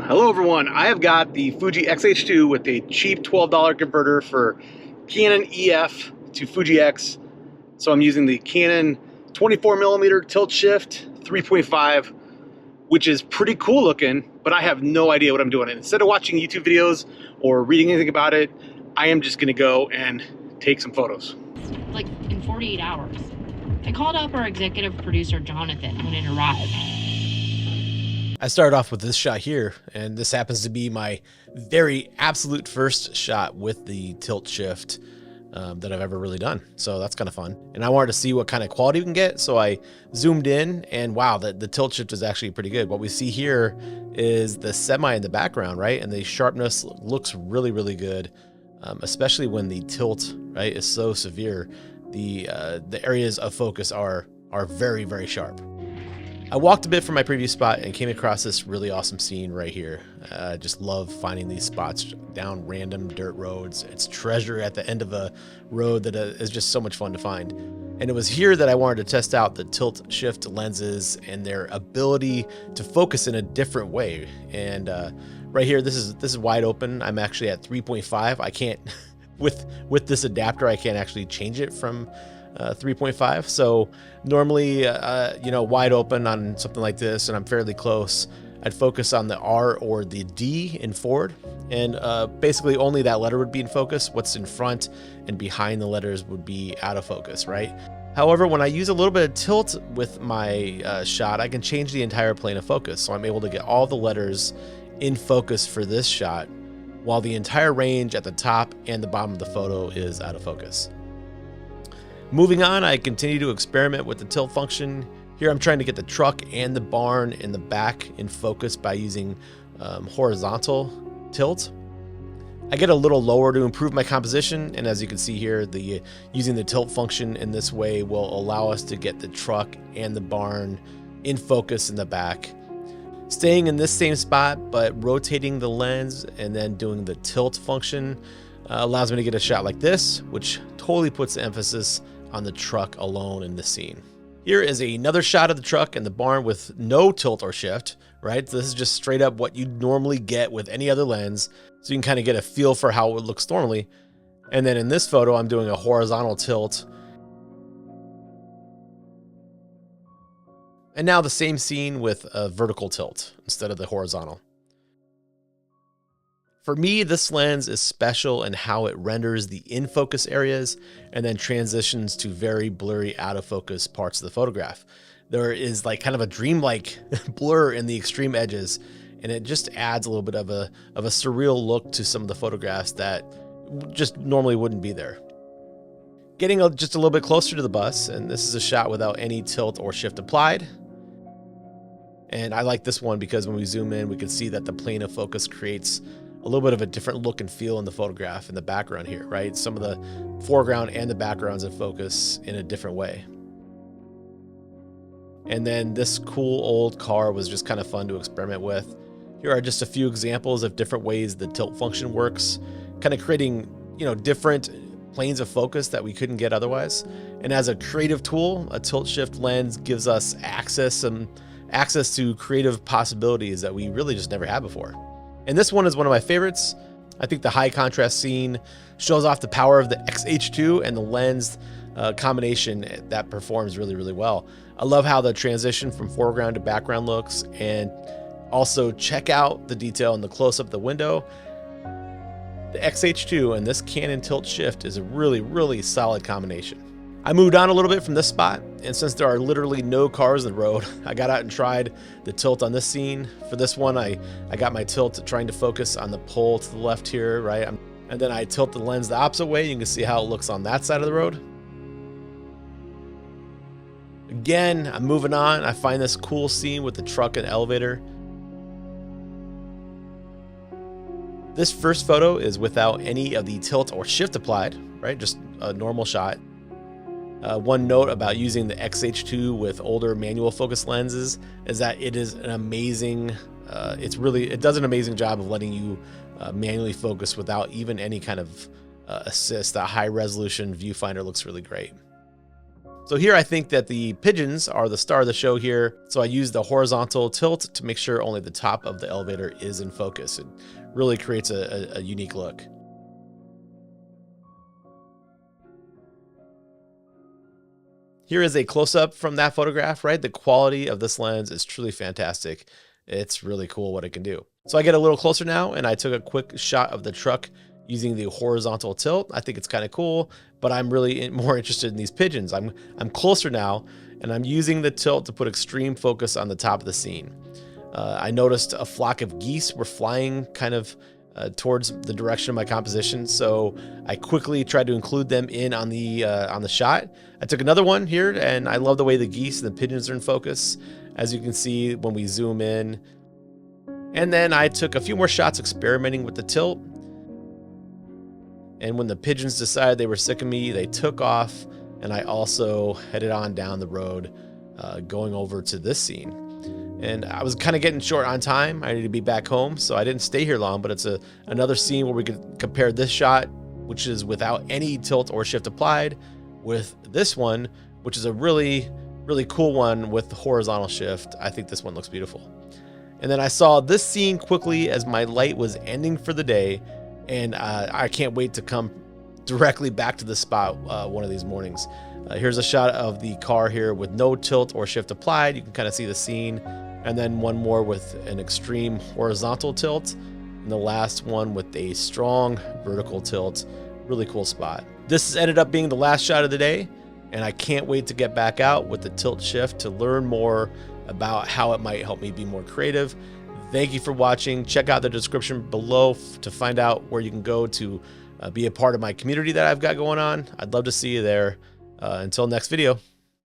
Hello everyone, I have got the Fuji X-H2 with a cheap $12 converter for Canon EF to Fuji X. So I'm using the Canon 24mm tilt shift 3.5, which is pretty cool looking, but I have no idea what I'm doing. And instead of watching YouTube videos or reading anything about it, I am just gonna go and take some photos. Like in 48 hours. I called up our executive producer, Jonathan, when it arrived. I started off with this shot here, and this happens to be my very absolute first shot with the tilt shift that I've ever really done. So that's kind of fun. And I wanted to see what kind of quality we can get. So I zoomed in, and wow, the tilt shift is actually pretty good. What we see here is the semi in the background, right? And the sharpness looks really, really good, especially when the tilt, right, is so severe. The areas of focus are very, very sharp. I walked a bit from my previous spot and came across this really awesome scene right here. I just love finding these spots down random dirt roads. It's treasure at the end of a road that is just so much fun to find. And it was here that I wanted to test out the tilt shift lenses and their ability to focus in a different way. And right here, this is wide open. I'm actually at 3.5. I can't, with this adapter, I can't actually change it from 3.5. So normally, wide open on something like this, and I'm fairly close, I'd focus on the R or the D in forward, and basically only that letter would be in focus. What's in front and behind the letters would be out of focus, right? However, when I use a little bit of tilt with my shot, I can change the entire plane of focus. So I'm able to get all the letters in focus for this shot, while the entire range at the top and the bottom of the photo is out of focus. Moving on, I continue to experiment with the tilt function. Here I'm trying to get the truck and the barn in the back in focus by using horizontal tilt. I get a little lower to improve my composition, and as you can see here, using the tilt function in this way will allow us to get the truck and the barn in focus in the back. Staying in this same spot, but rotating the lens and then doing the tilt function allows me to get a shot like this, which totally puts the emphasis on the truck alone in the scene. Here is another shot of the truck and the barn with no tilt or shift, right? This is just straight up what you normally get with any other lens. So you can kind of get a feel for how it looks normally. And then in this photo, I'm doing a horizontal tilt. And now the same scene with a vertical tilt instead of the horizontal. For me, this lens is special in how it renders the in-focus areas and then transitions to very blurry out-of-focus parts of the photograph. There is like kind of a dreamlike blur in the extreme edges, and it just adds a little bit of a surreal look to some of the photographs that just normally wouldn't be there. Getting just a little bit closer to the bus, and this is a shot without any tilt or shift applied. And I like this one because when we zoom in, we can see that the plane of focus creates a little bit of a different look and feel in the photograph in the background here, right? Some of the foreground and the backgrounds in focus in a different way. And then this cool old car was just kind of fun to experiment with. Here are just a few examples of different ways the tilt function works, kind of creating, different planes of focus that we couldn't get otherwise. And as a creative tool, a tilt shift lens gives us access to creative possibilities that we really just never had before. And this one is one of my favorites. I think the high contrast scene shows off the power of the X-H2 and the lens combination that performs really, really well. I love how the transition from foreground to background looks, and also check out the detail in the close-up of the window. The X-H2 and this Canon tilt shift is a really, really solid combination. I moved on a little bit from this spot, and since there are literally no cars in the road, I got out and tried the tilt on this scene. For this one, I got my tilt trying to focus on the pole to the left here, right? And then I tilt the lens the opposite way. You can see how it looks on that side of the road. Again, I'm moving on. I find this cool scene with the truck and elevator. This first photo is without any of the tilt or shift applied, right? Just a normal shot. One note about using the X-H2 with older manual focus lenses is that it is an amazing, it does an amazing job of letting you manually focus without even any kind of assist. That high resolution viewfinder looks really great. So here I think that the pigeons are the star of the show here. So I use the horizontal tilt to make sure only the top of the elevator is in focus. It really creates a unique look. Here is a close-up from that photograph, right? The quality of this lens is truly fantastic. It's really cool what it can do. So I get a little closer now, and I took a quick shot of the truck using the horizontal tilt. I think it's kind of cool, but I'm really more interested in these pigeons. I'm closer now, and I'm using the tilt to put extreme focus on the top of the scene. I noticed a flock of geese were flying kind of towards the direction of my composition, so I quickly tried to include them in on the shot. I took another one here, and I love the way the geese and the pigeons are in focus, as you can see when we zoom in. And then I took a few more shots experimenting with the tilt. And when the pigeons decided they were sick of me, they took off, and I also headed on down the road, going over to this scene. And I was kind of getting short on time. I needed to be back home, so I didn't stay here long, but it's another scene where we could compare this shot, which is without any tilt or shift applied, with this one, which is a really, really cool one with the horizontal shift. I think this one looks beautiful. And then I saw this scene quickly as my light was ending for the day, and I can't wait to come directly back to the spot one of these mornings. Here's a shot of the car here with no tilt or shift applied. You can kind of see the scene. And then one more with an extreme horizontal tilt. And the last one with a strong vertical tilt. Really cool spot. This ended up being the last shot of the day, and I can't wait to get back out with the tilt shift to learn more about how it might help me be more creative. Thank you for watching. Check out the description below to find out where you can go to be a part of my community that I've got going on. I'd love to see you there. Until next video.